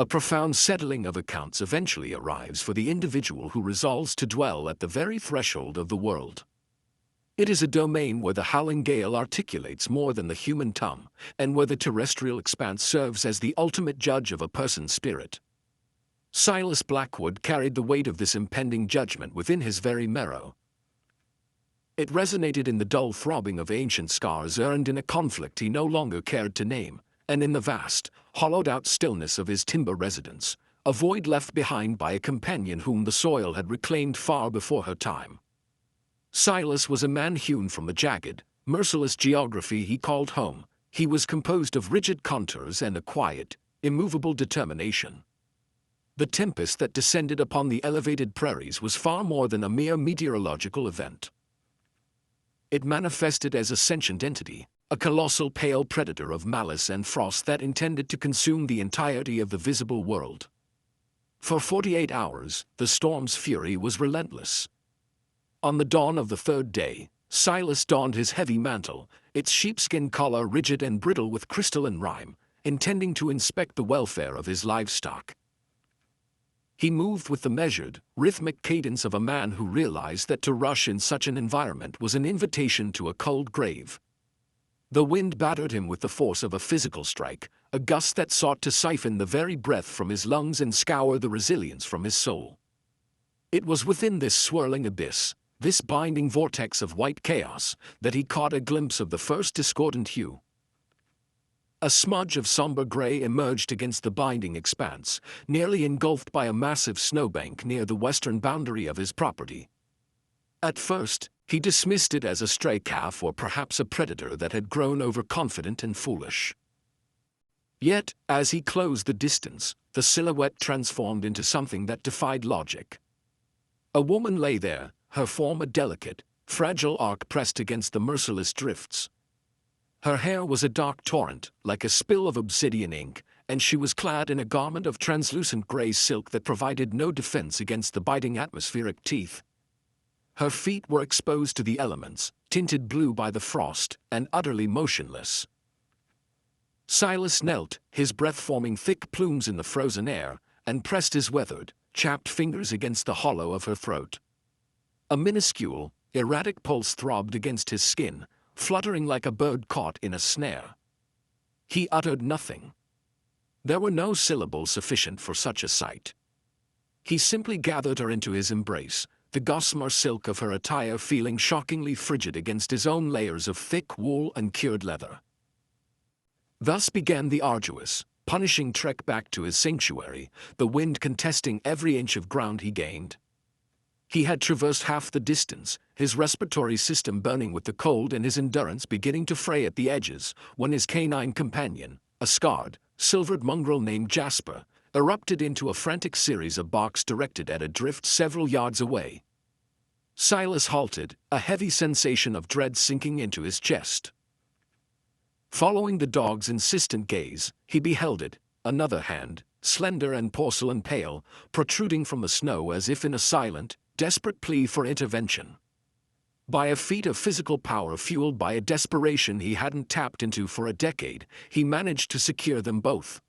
A profound settling of accounts eventually arrives for the individual who resolves to dwell at the very threshold of the world. It is a domain where the howling gale articulates more than the human tongue, and where the terrestrial expanse serves as the ultimate judge of a person's spirit. Silas Blackwood carried the weight of this impending judgment within his very marrow. It resonated in the dull throbbing of ancient scars earned in a conflict he no longer cared to name, and in the vast, hollowed-out stillness of his timber residence, a void left behind by a companion whom the soil had reclaimed far before her time. Silas was a man hewn from the jagged, merciless geography he called home. He was composed of rigid contours and a quiet, immovable determination. The tempest that descended upon the elevated prairies was far more than a mere meteorological event. It manifested as a sentient entity, a colossal pale predator of malice and frost that intended to consume the entirety of the visible world. For 48 hours, the storm's fury was relentless. On the dawn of the third day, Silas donned his heavy mantle, its sheepskin collar rigid and brittle with crystalline rime, intending to inspect the welfare of his livestock. He moved with the measured, rhythmic cadence of a man who realized that to rush in such an environment was an invitation to a cold grave. The wind battered him with the force of a physical strike, a gust that sought to siphon the very breath from his lungs and scour the resilience from his soul. It was within this swirling abyss, this binding vortex of white chaos, that he caught a glimpse of the first discordant hue. A smudge of somber gray emerged against the binding expanse, nearly engulfed by a massive snowbank near the western boundary of his property. At first, he dismissed it as a stray calf or perhaps a predator that had grown overconfident and foolish. Yet, as he closed the distance, the silhouette transformed into something that defied logic. A woman lay there, her form a delicate, fragile arc pressed against the merciless drifts. Her hair was a dark torrent, like a spill of obsidian ink, and she was clad in a garment of translucent gray silk that provided no defense against the biting atmospheric teeth. Her feet were exposed to the elements, tinted blue by the frost, and utterly motionless. Silas knelt, his breath forming thick plumes in the frozen air, and pressed his weathered, chapped fingers against the hollow of her throat. A minuscule, erratic pulse throbbed against his skin, fluttering like a bird caught in a snare. He uttered nothing. There were no syllables sufficient for such a sight. He simply gathered her into his embrace, the gossamer silk of her attire feeling shockingly frigid against his own layers of thick wool and cured leather. Thus began the arduous, punishing trek back to his sanctuary, the wind contesting every inch of ground he gained. He had traversed half the distance, his respiratory system burning with the cold and his endurance beginning to fray at the edges, when his canine companion, a scarred, silvered mongrel named Jasper, erupted into a frantic series of barks directed at a drift several yards away. Silas halted, a heavy sensation of dread sinking into his chest. Following the dog's insistent gaze, he beheld it, another hand, slender and porcelain pale, protruding from the snow as if in a silent, desperate plea for intervention. By a feat of physical power fueled by a desperation he hadn't tapped into for a decade, he managed to secure them both.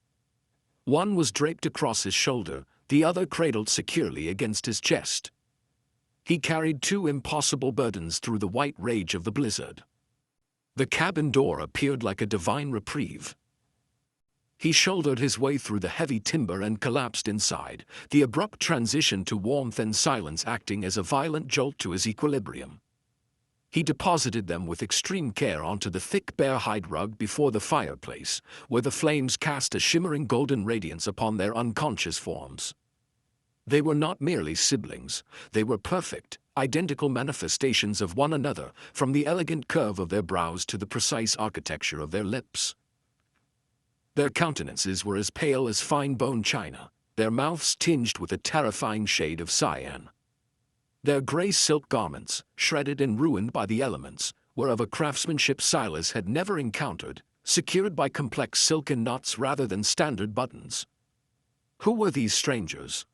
One was draped across his shoulder, the other cradled securely against his chest. He carried two impossible burdens through the white rage of the blizzard. The cabin door appeared like a divine reprieve. He shouldered his way through the heavy timber and collapsed inside, the abrupt transition to warmth and silence acting as a violent jolt to his equilibrium. He deposited them with extreme care onto the thick bear hide rug before the fireplace, where the flames cast a shimmering golden radiance upon their unconscious forms. They were not merely siblings, they were perfect, identical manifestations of one another, from the elegant curve of their brows to the precise architecture of their lips. Their countenances were as pale as fine bone china, their mouths tinged with a terrifying shade of cyan. Their gray silk garments, shredded and ruined by the elements, were of a craftsmanship Silas had never encountered, secured by complex silken knots rather than standard buttons. Who were these strangers?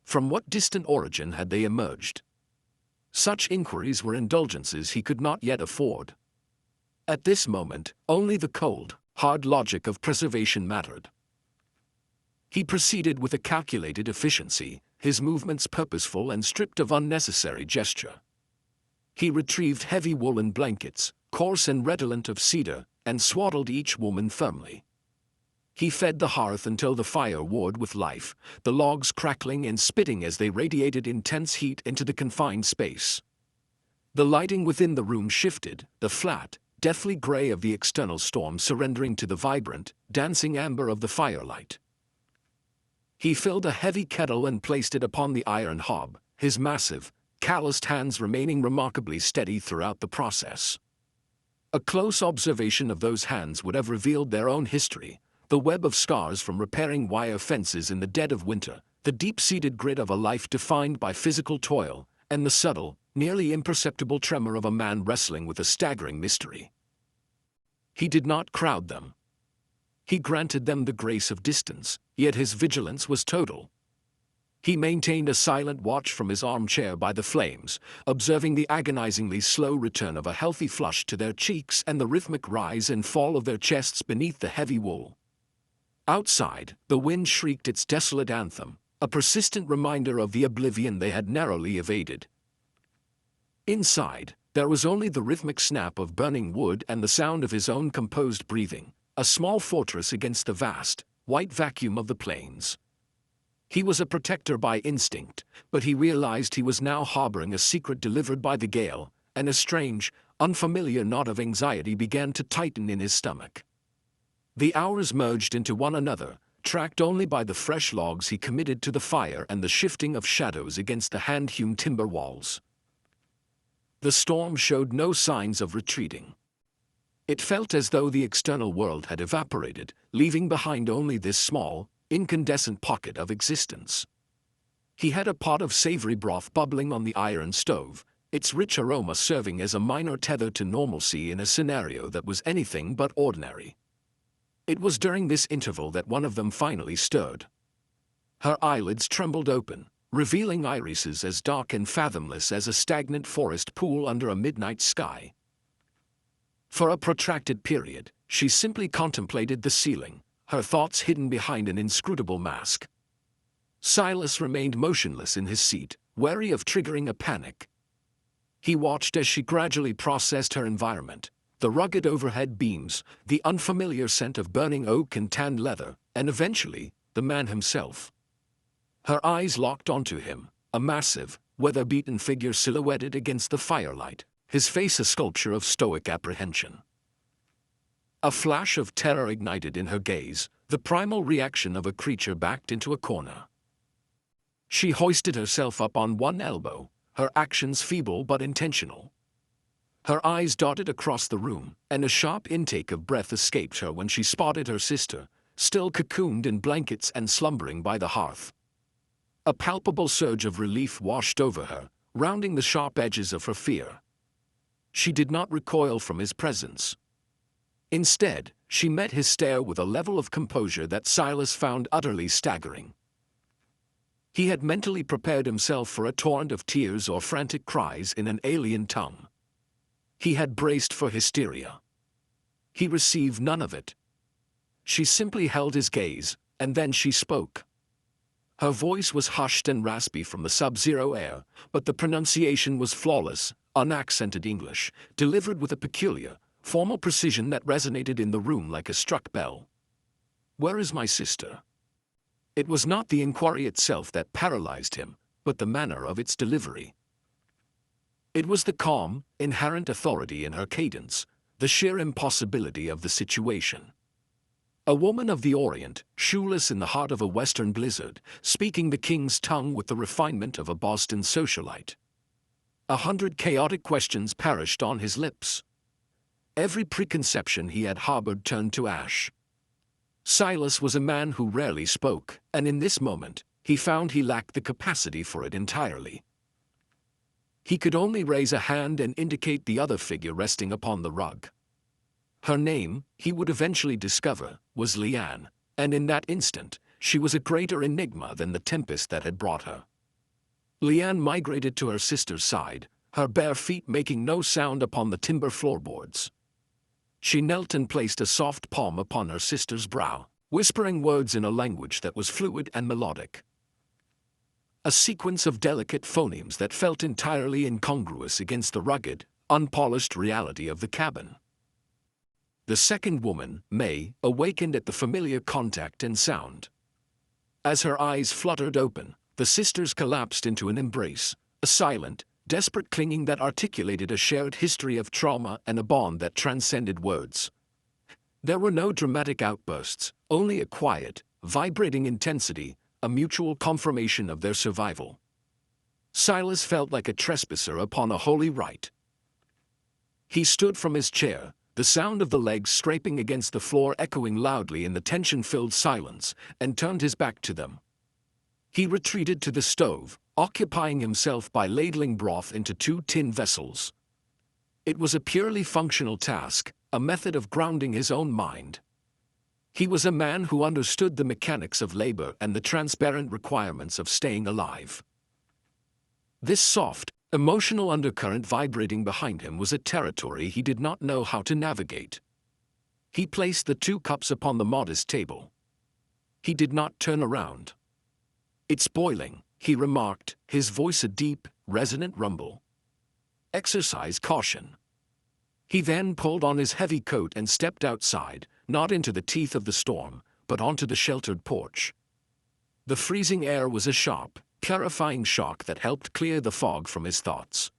From what distant origin had they emerged? Such inquiries were indulgences he could not yet afford. At this moment, only the cold, hard logic of preservation mattered. He proceeded with a calculated efficiency, his movements purposeful and stripped of unnecessary gesture. He retrieved heavy woolen blankets, coarse and redolent of cedar, and swaddled each woman firmly. He fed the hearth until the fire roared with life, the logs crackling and spitting as they radiated intense heat into the confined space. The lighting within the room shifted, the flat, deathly gray of the external storm surrendering to the vibrant, dancing amber of the firelight. He filled a heavy kettle and placed it upon the iron hob, his massive, calloused hands remaining remarkably steady throughout the process. A close observation of those hands would have revealed their own history, the web of scars from repairing wire fences in the dead of winter, the deep-seated grit of a life defined by physical toil, and the subtle, nearly imperceptible tremor of a man wrestling with a staggering mystery. He did not crowd them. He granted them the grace of distance, yet his vigilance was total. He maintained a silent watch from his armchair by the flames, observing the agonizingly slow return of a healthy flush to their cheeks and the rhythmic rise and fall of their chests beneath the heavy wool. Outside, the wind shrieked its desolate anthem, a persistent reminder of the oblivion they had narrowly evaded. Inside, there was only the rhythmic snap of burning wood and the sound of his own composed breathing, a small fortress against the vast, white vacuum of the plains. He was a protector by instinct, but he realized he was now harboring a secret delivered by the gale, and a strange, unfamiliar knot of anxiety began to tighten in his stomach. The hours merged into one another, tracked only by the fresh logs he committed to the fire and the shifting of shadows against the hand-hewn timber walls. The storm showed no signs of retreating. It felt as though the external world had evaporated, leaving behind only this small, incandescent pocket of existence. He had a pot of savory broth bubbling on the iron stove, its rich aroma serving as a minor tether to normalcy in a scenario that was anything but ordinary. It was during this interval that one of them finally stirred. Her eyelids trembled open, revealing irises as dark and fathomless as a stagnant forest pool under a midnight sky. For a protracted period, she simply contemplated the ceiling, her thoughts hidden behind an inscrutable mask. Silas remained motionless in his seat, wary of triggering a panic. He watched as she gradually processed her environment, the rugged overhead beams, the unfamiliar scent of burning oak and tanned leather, and eventually, the man himself. Her eyes locked onto him, a massive, weather-beaten figure silhouetted against the firelight, his face a sculpture of stoic apprehension. A flash of terror ignited in her gaze, the primal reaction of a creature backed into a corner. She hoisted herself up on one elbow, her actions feeble but intentional. Her eyes darted across the room, and a sharp intake of breath escaped her when she spotted her sister, still cocooned in blankets and slumbering by the hearth. A palpable surge of relief washed over her, rounding the sharp edges of her fear. She did not recoil from his presence. Instead, she met his stare with a level of composure that Silas found utterly staggering. He had mentally prepared himself for a torrent of tears or frantic cries in an alien tongue. He had braced for hysteria. He received none of it. She simply held his gaze, and then she spoke. Her voice was hushed and raspy from the sub-zero air, but the pronunciation was flawless, unaccented English, delivered with a peculiar, formal precision that resonated in the room like a struck bell. "Where is my sister?" It was not the inquiry itself that paralyzed him, but the manner of its delivery. It was the calm, inherent authority in her cadence, the sheer impossibility of the situation. A woman of the Orient, shoeless in the heart of a Western blizzard, speaking the king's tongue with the refinement of a Boston socialite. 100 chaotic questions perished on his lips. Every preconception he had harbored turned to ash. Silas was a man who rarely spoke, and in this moment, he found he lacked the capacity for it entirely. He could only raise a hand and indicate the other figure resting upon the rug. Her name, he would eventually discover, was Leanne, and in that instant, she was a greater enigma than the tempest that had brought her. Leanne migrated to her sister's side, her bare feet making no sound upon the timber floorboards. She knelt and placed a soft palm upon her sister's brow, whispering words in a language that was fluid and melodic. A sequence of delicate phonemes that felt entirely incongruous against the rugged, unpolished reality of the cabin. The second woman, May, awakened at the familiar contact and sound. As her eyes fluttered open, the sisters collapsed into an embrace, a silent, desperate clinging that articulated a shared history of trauma and a bond that transcended words. There were no dramatic outbursts, only a quiet, vibrating intensity, a mutual confirmation of their survival. Silas felt like a trespasser upon a holy right. He stood from his chair, the sound of the legs scraping against the floor echoing loudly in the tension-filled silence, and turned his back to them. He retreated to the stove, occupying himself by ladling broth into 2 tin vessels. It was a purely functional task, a method of grounding his own mind. He was a man who understood the mechanics of labor and the transparent requirements of staying alive. This soft, emotional undercurrent vibrating behind him was a territory he did not know how to navigate. He placed the 2 cups upon the modest table. He did not turn around. "It's boiling," he remarked, his voice a deep, resonant rumble. "Exercise caution." He then pulled on his heavy coat and stepped outside, not into the teeth of the storm, but onto the sheltered porch. The freezing air was a sharp, clarifying shock that helped clear the fog from his thoughts.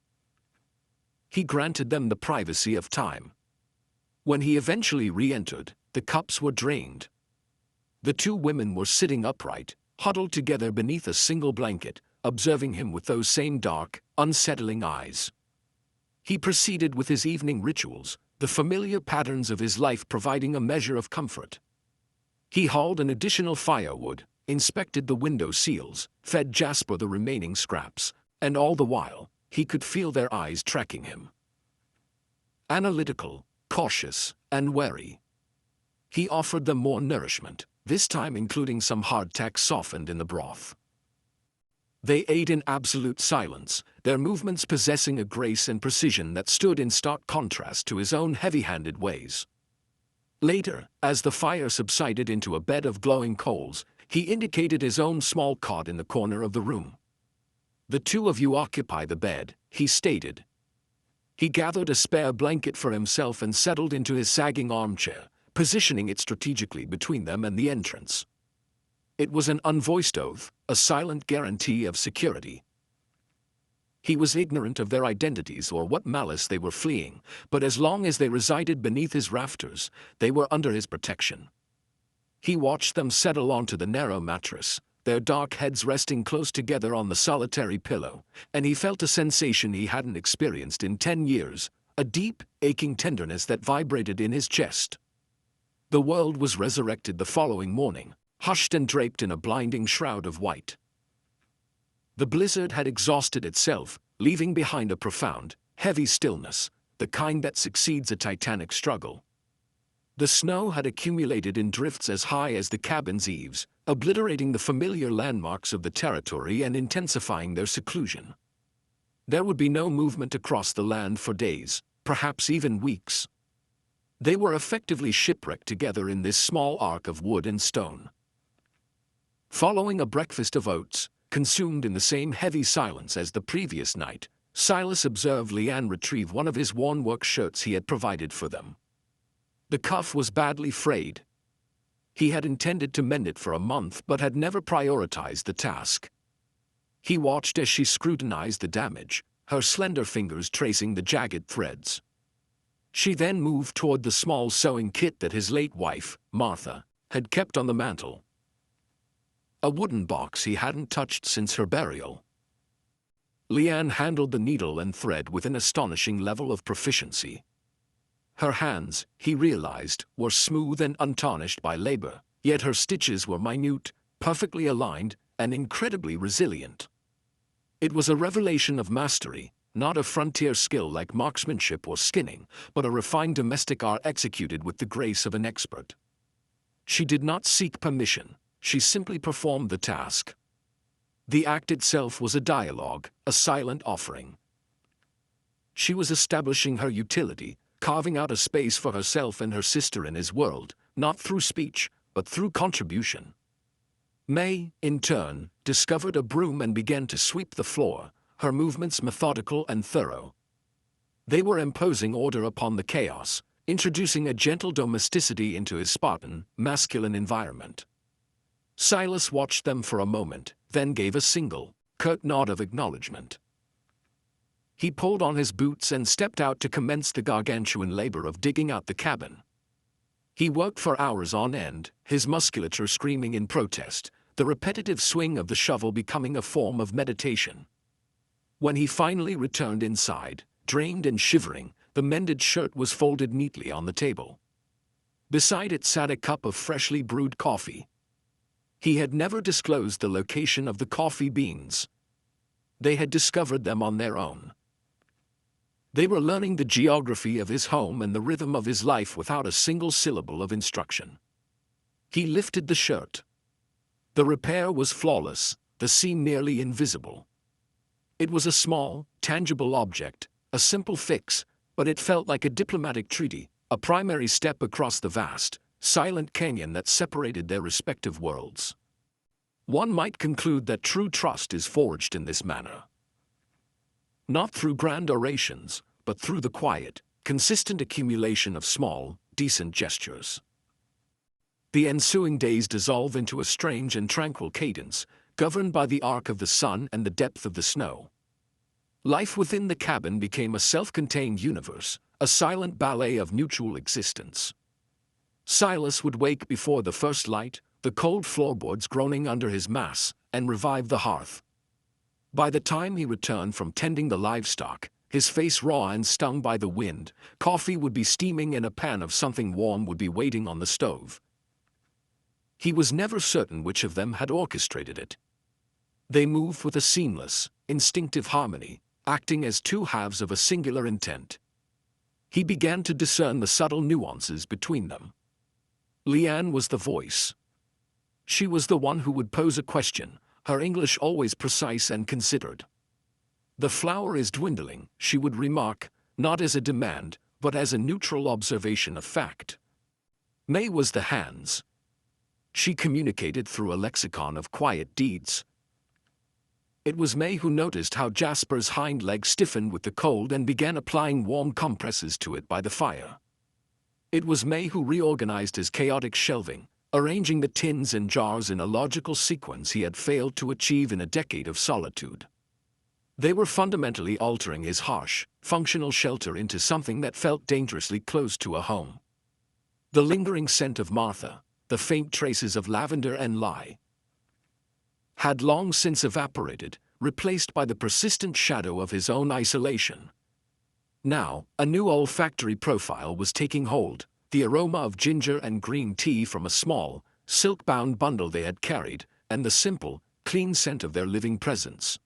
He granted them the privacy of time. When he eventually re-entered, the cups were drained. The 2 women were sitting upright, huddled together beneath a single blanket, observing him with those same dark, unsettling eyes. He proceeded with his evening rituals, the familiar patterns of his life providing a measure of comfort. He hauled an additional firewood, inspected the window seals, fed Jasper the remaining scraps, and all the while, he could feel their eyes tracking him. Analytical, cautious, and wary. He offered them more nourishment, this time including some hardtack softened in the broth. They ate in absolute silence, their movements possessing a grace and precision that stood in stark contrast to his own heavy-handed ways. Later, as the fire subsided into a bed of glowing coals, he indicated his own small cot in the corner of the room. "The 2 of you occupy the bed," he stated. He gathered a spare blanket for himself and settled into his sagging armchair, positioning it strategically between them and the entrance. It was an unvoiced oath, a silent guarantee of security. He was ignorant of their identities or what malice they were fleeing, but as long as they resided beneath his rafters, they were under his protection. He watched them settle onto the narrow mattress, their dark heads resting close together on the solitary pillow, and he felt a sensation he hadn't experienced in 10 years, a deep, aching tenderness that vibrated in his chest. The world was resurrected the following morning, hushed and draped in a blinding shroud of white. The blizzard had exhausted itself, leaving behind a profound, heavy stillness, the kind that succeeds a titanic struggle. The snow had accumulated in drifts as high as the cabin's eaves, obliterating the familiar landmarks of the territory and intensifying their seclusion. There would be no movement across the land for days, perhaps even weeks. They were effectively shipwrecked together in this small ark of wood and stone. Following a breakfast of oats, consumed in the same heavy silence as the previous night, Silas observed Leanne retrieve one of his worn work shirts he had provided for them. The cuff was badly frayed. He had intended to mend it for a month but had never prioritized the task. He watched as she scrutinized the damage, her slender fingers tracing the jagged threads. She then moved toward the small sewing kit that his late wife, Martha, had kept on the mantel. A wooden box he hadn't touched since her burial. Leanne handled the needle and thread with an astonishing level of proficiency. Her hands, he realized, were smooth and untarnished by labor, yet her stitches were minute, perfectly aligned, and incredibly resilient. It was a revelation of mastery, not a frontier skill like marksmanship or skinning, but a refined domestic art executed with the grace of an expert. She did not seek permission, she simply performed the task. The act itself was a dialogue, a silent offering. She was establishing her utility, carving out a space for herself and her sister in his world, not through speech, but through contribution. May, in turn, discovered a broom and began to sweep the floor, her movements methodical and thorough. They were imposing order upon the chaos, introducing a gentle domesticity into his Spartan, masculine environment. Silas watched them for a moment, then gave a single, curt nod of acknowledgement. He pulled on his boots and stepped out to commence the gargantuan labor of digging out the cabin. He worked for hours on end, his musculature screaming in protest, the repetitive swing of the shovel becoming a form of meditation. When he finally returned inside, drained and shivering, the mended shirt was folded neatly on the table. Beside it sat a cup of freshly brewed coffee. He had never disclosed the location of the coffee beans. They had discovered them on their own. They were learning the geography of his home and the rhythm of his life without a single syllable of instruction. He lifted the shirt. The repair was flawless, the seam nearly invisible. It was a small, tangible object, a simple fix, but it felt like a diplomatic treaty, a primary step across the vast, silent canyon that separated their respective worlds. One might conclude that true trust is forged in this manner. Not through grand orations, but through the quiet, consistent accumulation of small, decent gestures. The ensuing days dissolve into a strange and tranquil cadence, governed by the arc of the sun and the depth of the snow. Life within the cabin became a self-contained universe, a silent ballet of mutual existence. Silas would wake before the first light, the cold floorboards groaning under his mass, and revive the hearth. By the time he returned from tending the livestock, his face raw and stung by the wind, coffee would be steaming in a pan of something warm would be waiting on the stove. He was never certain which of them had orchestrated it. They moved with a seamless, instinctive harmony, acting as two halves of a singular intent. He began to discern the subtle nuances between them. Leanne was the voice. She was the one who would pose a question, her English always precise and considered. "The flour is dwindling," she would remark, not as a demand, but as a neutral observation of fact. May was the hands. She communicated through a lexicon of quiet deeds. It was May who noticed how Jasper's hind leg stiffened with the cold and began applying warm compresses to it by the fire. It was May who reorganized his chaotic shelving, arranging the tins and jars in a logical sequence he had failed to achieve in a decade of solitude. They were fundamentally altering his harsh, functional shelter into something that felt dangerously close to a home. The lingering scent of Martha, the faint traces of lavender and lye, had long since evaporated, replaced by the persistent shadow of his own isolation. Now, a new olfactory profile was taking hold, the aroma of ginger and green tea from a small, silk-bound bundle they had carried, and the simple, clean scent of their living presence.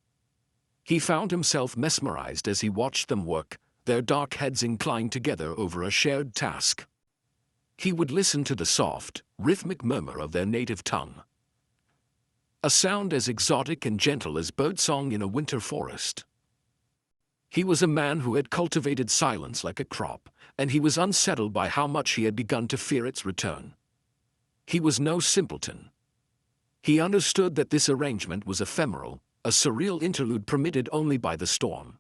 He found himself mesmerized as he watched them work, their dark heads inclined together over a shared task. He would listen to the soft, rhythmic murmur of their native tongue. A sound as exotic and gentle as birdsong in a winter forest. He was a man who had cultivated silence like a crop, and he was unsettled by how much he had begun to fear its return. He was no simpleton. He understood that this arrangement was ephemeral, a surreal interlude permitted only by the storm.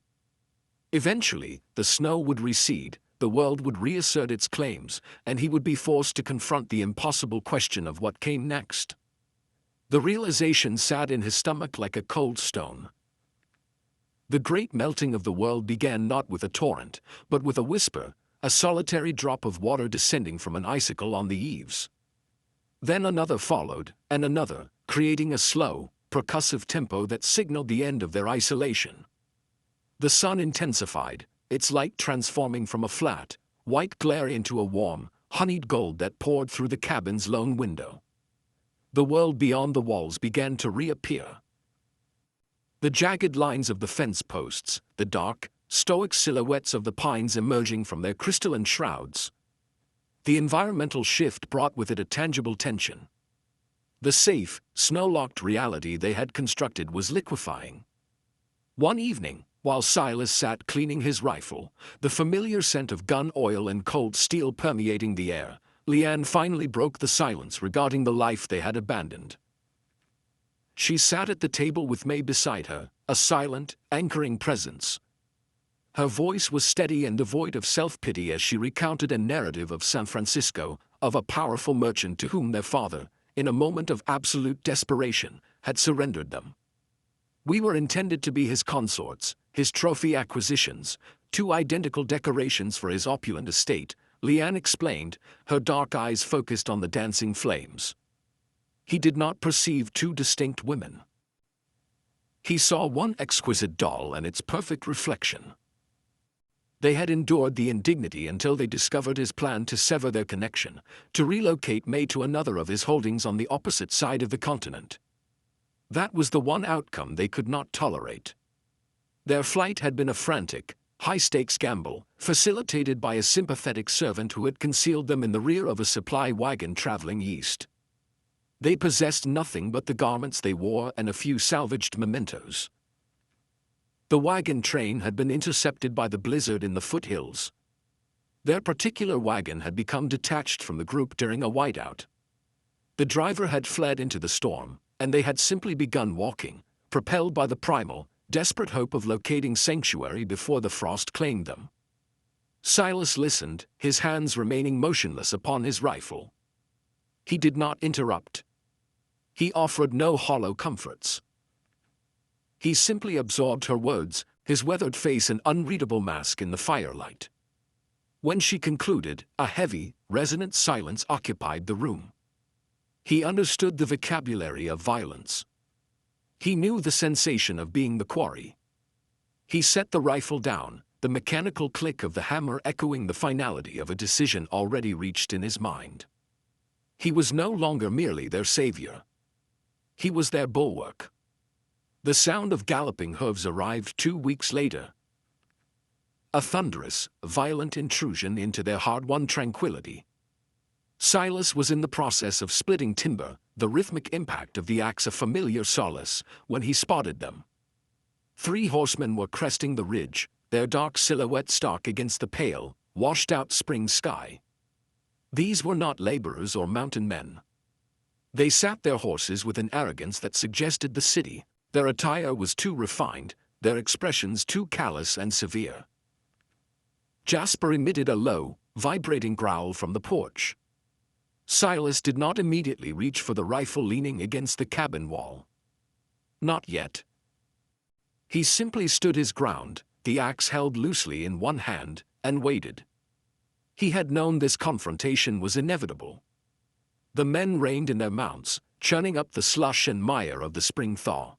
Eventually, the snow would recede, the world would reassert its claims, and he would be forced to confront the impossible question of what came next. The realization sat in his stomach like a cold stone. The great melting of the world began not with a torrent, but with a whisper, a solitary drop of water descending from an icicle on the eaves. Then another followed, and another, creating a slow, percussive tempo that signaled the end of their isolation. The sun intensified, its light transforming from a flat, white glare into a warm, honeyed gold that poured through the cabin's lone window. The world beyond the walls began to reappear. The jagged lines of the fence posts, the dark, stoic silhouettes of the pines emerging from their crystalline shrouds. The environmental shift brought with it a tangible tension. The safe, snow-locked reality they had constructed was liquefying. One evening, while Silas sat cleaning his rifle, the familiar scent of gun oil and cold steel permeating the air, Leanne finally broke the silence regarding the life they had abandoned. She sat at the table with May beside her, a silent, anchoring presence. Her voice was steady and devoid of self-pity as she recounted a narrative of San Francisco, of a powerful merchant to whom their father, in a moment of absolute desperation, had surrendered them. "We were intended to be his consorts, his trophy acquisitions, two identical decorations for his opulent estate," Leanne explained, her dark eyes focused on the dancing flames. He did not perceive two distinct women. He saw one exquisite doll and its perfect reflection. They had endured the indignity until they discovered his plan to sever their connection, to relocate May to another of his holdings on the opposite side of the continent. That was the one outcome they could not tolerate. Their flight had been a frantic, high-stakes gamble, facilitated by a sympathetic servant who had concealed them in the rear of a supply wagon traveling east. They possessed nothing but the garments they wore and a few salvaged mementos. The wagon train had been intercepted by the blizzard in the foothills. Their particular wagon had become detached from the group during a whiteout. The driver had fled into the storm, and they had simply begun walking, propelled by the primal, desperate hope of locating sanctuary before the frost claimed them. Silas listened, his hands remaining motionless upon his rifle. He did not interrupt. He offered no hollow comforts. He simply absorbed her words, his weathered face an unreadable mask in the firelight. When she concluded, a heavy, resonant silence occupied the room. He understood the vocabulary of violence. He knew the sensation of being the quarry. He set the rifle down, the mechanical click of the hammer echoing the finality of a decision already reached in his mind. He was no longer merely their savior. He was their bulwark. The sound of galloping hooves arrived 2 weeks later. A thunderous, violent intrusion into their hard-won tranquility. Silas was in the process of splitting timber, the rhythmic impact of the axe a familiar solace, when he spotted them. 3 horsemen were cresting the ridge, their dark silhouette stark against the pale, washed-out spring sky. These were not laborers or mountain men. They sat their horses with an arrogance that suggested the city. Their attire was too refined, their expressions too callous and severe. Jasper emitted a low, vibrating growl from the porch. Silas did not immediately reach for the rifle leaning against the cabin wall. Not yet. He simply stood his ground, the axe held loosely in one hand, and waited. He had known this confrontation was inevitable. The men reined in their mounts, churning up the slush and mire of the spring thaw.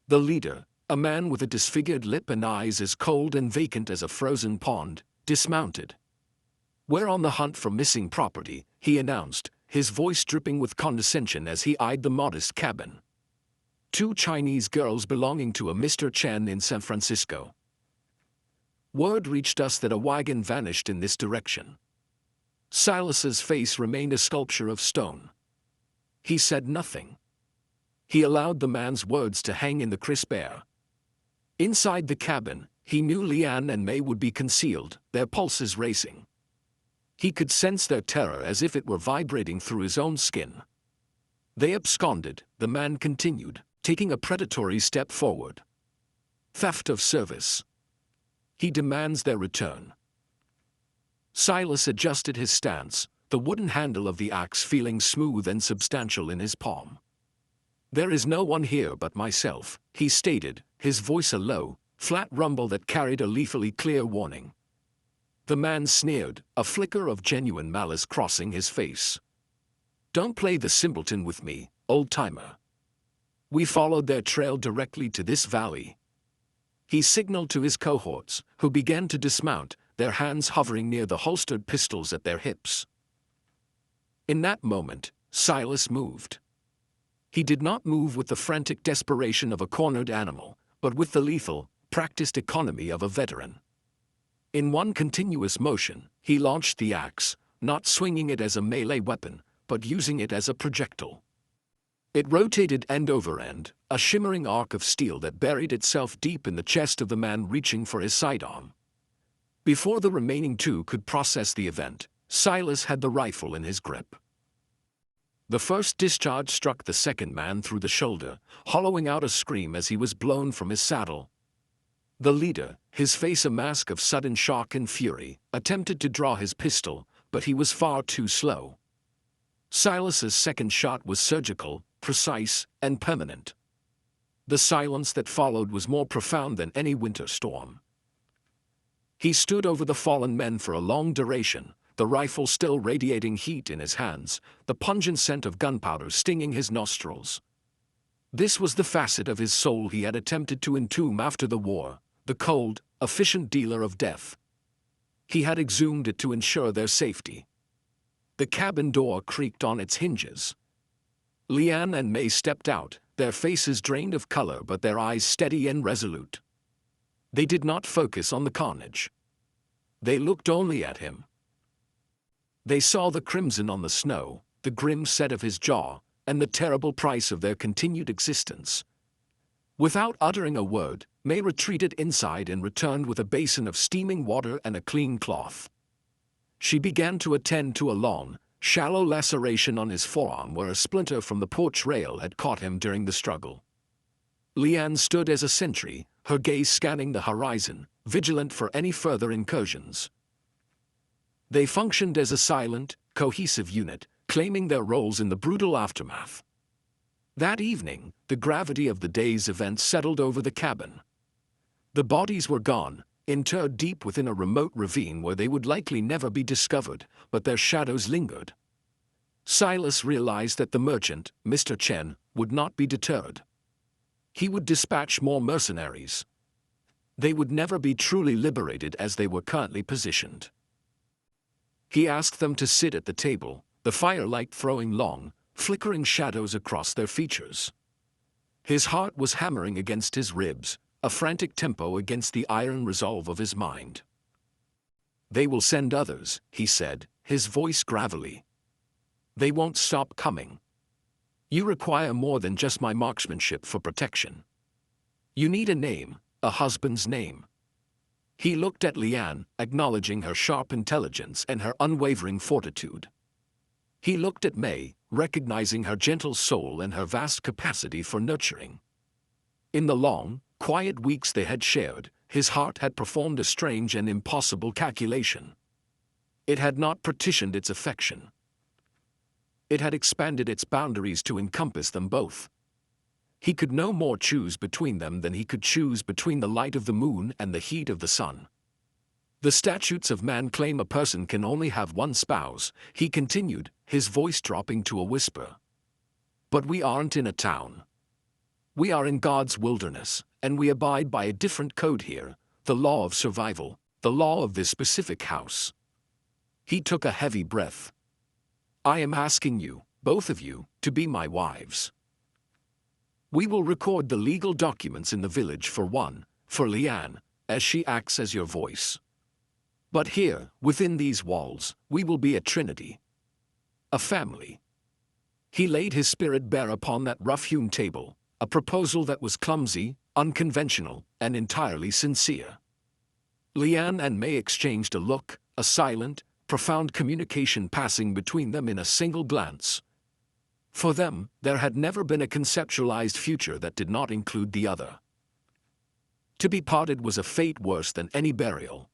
The leader, a man with a disfigured lip and eyes as cold and vacant as a frozen pond, dismounted. "We're on the hunt for missing property," he announced, his voice dripping with condescension as he eyed the modest cabin. "2 Chinese girls belonging to a Mr. Chen in San Francisco. Word reached us that a wagon vanished in this direction." Silas's face remained a sculpture of stone. He said nothing. He allowed the man's words to hang in the crisp air. Inside the cabin, he knew Leanne and May would be concealed, their pulses racing. He could sense their terror as if it were vibrating through his own skin. "They absconded," the man continued, taking a predatory step forward. "Theft of service. He demands their return." Silas adjusted his stance, the wooden handle of the axe feeling smooth and substantial in his palm. "There is no one here but myself," he stated, his voice a low, flat rumble that carried a lethally clear warning. The man sneered, a flicker of genuine malice crossing his face. "Don't play the simpleton with me, old-timer. We followed their trail directly to this valley." He signaled to his cohorts, who began to dismount, their hands hovering near the holstered pistols at their hips. In that moment, Silas moved. He did not move with the frantic desperation of a cornered animal, but with the lethal, practiced economy of a veteran. In one continuous motion, he launched the axe, not swinging it as a melee weapon, but using it as a projectile. It rotated end over end, a shimmering arc of steel that buried itself deep in the chest of the man reaching for his sidearm. Before the remaining 2 could process the event, Silas had the rifle in his grip. The first discharge struck the second man through the shoulder, hollowing out a scream as he was blown from his saddle. The leader, his face a mask of sudden shock and fury, attempted to draw his pistol, but he was far too slow. Silas's second shot was surgical, precise, and permanent. The silence that followed was more profound than any winter storm. He stood over the fallen men for a long duration, the rifle still radiating heat in his hands, the pungent scent of gunpowder stinging his nostrils. This was the facet of his soul he had attempted to entomb after the war, the cold, efficient dealer of death. He had exhumed it to ensure their safety. The cabin door creaked on its hinges. Leanne and May stepped out, their faces drained of color but their eyes steady and resolute. They did not focus on the carnage. They looked only at him. They saw the crimson on the snow, the grim set of his jaw, and the terrible price of their continued existence. Without uttering a word, May retreated inside and returned with a basin of steaming water and a clean cloth. She began to attend to a long, shallow laceration on his forearm where a splinter from the porch rail had caught him during the struggle. Leanne stood as a sentry, her gaze scanning the horizon, vigilant for any further incursions. They functioned as a silent, cohesive unit, claiming their roles in the brutal aftermath. That evening, the gravity of the day's events settled over the cabin. The bodies were gone, interred deep within a remote ravine where they would likely never be discovered, but their shadows lingered. Silas realized that the merchant, Mr. Chen, would not be deterred. He would dispatch more mercenaries. They would never be truly liberated as they were currently positioned. He asked them to sit at the table, the firelight throwing long, flickering shadows across their features. His heart was hammering against his ribs, a frantic tempo against the iron resolve of his mind. "They will send others," he said, his voice gravelly. "They won't stop coming. You require more than just my marksmanship for protection. You need a name, a husband's name." He looked at Leanne, acknowledging her sharp intelligence and her unwavering fortitude. He looked at May, recognizing her gentle soul and her vast capacity for nurturing. In the long, quiet weeks they had shared, his heart had performed a strange and impossible calculation. It had not partitioned its affection. It had expanded its boundaries to encompass them both. He could no more choose between them than he could choose between the light of the moon and the heat of the sun. "The statutes of man claim a person can only have one spouse," he continued, his voice dropping to a whisper. "But we aren't in a town. We are in God's wilderness, and we abide by a different code here, the law of survival, the law of this specific house." He took a heavy breath. "I am asking you, both of you, to be my wives. We will record the legal documents in the village for Leanne, as she acts as your voice. But here, within these walls, we will be a trinity. A family." He laid his spirit bare upon that rough-hewn table, a proposal that was clumsy, unconventional, and entirely sincere. Leanne and May exchanged a look, a silent, profound communication passing between them in a single glance. For them, there had never been a conceptualized future that did not include the other. To be parted was a fate worse than any burial.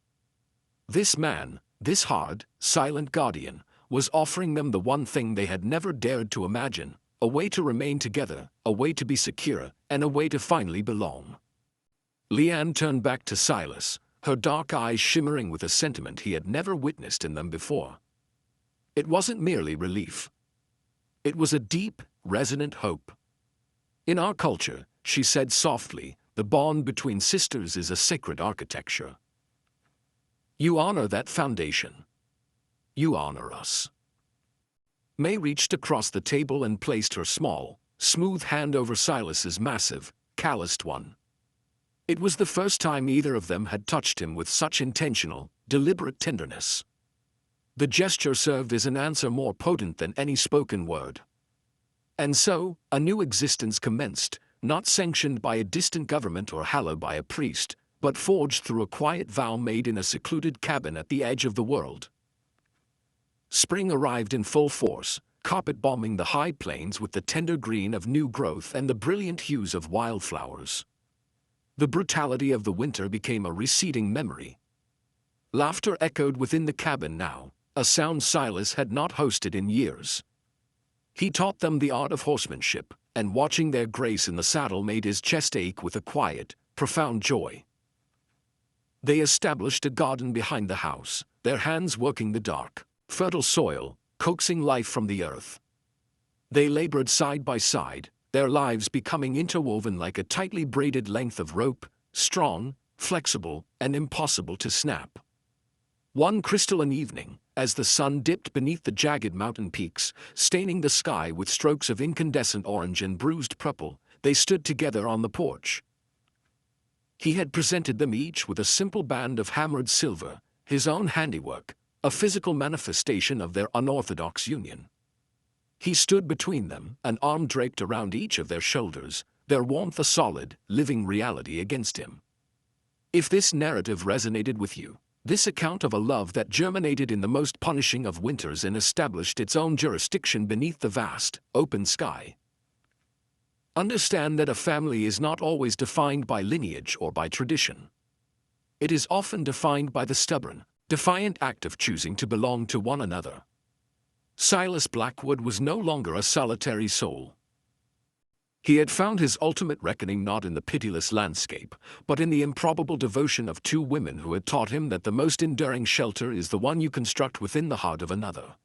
This man, this hard, silent guardian, was offering them the one thing they had never dared to imagine, a way to remain together, a way to be secure, and a way to finally belong. Leanne turned back to Silas, her dark eyes shimmering with a sentiment he had never witnessed in them before. It wasn't merely relief. It was a deep, resonant hope. "In our culture," she said softly, "the bond between sisters is a sacred architecture. You honor that foundation. You honor us." May reached across the table and placed her small, smooth hand over Silas's massive, calloused one. It was the first time either of them had touched him with such intentional, deliberate tenderness. The gesture served as an answer more potent than any spoken word. And so, a new existence commenced, not sanctioned by a distant government or hallowed by a priest, but forged through a quiet vow made in a secluded cabin at the edge of the world. Spring arrived in full force, carpet-bombing the high plains with the tender green of new growth and the brilliant hues of wildflowers. The brutality of the winter became a receding memory. Laughter echoed within the cabin now, a sound Silas had not hosted in years. He taught them the art of horsemanship, and watching their grace in the saddle made his chest ache with a quiet, profound joy. They established a garden behind the house, their hands working the dark, fertile soil, coaxing life from the earth. They labored side by side, their lives becoming interwoven like a tightly braided length of rope, strong, flexible, and impossible to snap. One crystalline evening, as the sun dipped beneath the jagged mountain peaks, staining the sky with strokes of incandescent orange and bruised purple, they stood together on the porch. He had presented them each with a simple band of hammered silver, his own handiwork, a physical manifestation of their unorthodox union. He stood between them, an arm draped around each of their shoulders, their warmth a solid, living reality against him. If this narrative resonated with you, this account of a love that germinated in the most punishing of winters and established its own jurisdiction beneath the vast, open sky, understand that a family is not always defined by lineage or by tradition. It is often defined by the stubborn, defiant act of choosing to belong to one another. Silas Blackwood was no longer a solitary soul. He had found his ultimate reckoning not in the pitiless landscape, but in the improbable devotion of two women who had taught him that the most enduring shelter is the one you construct within the heart of another.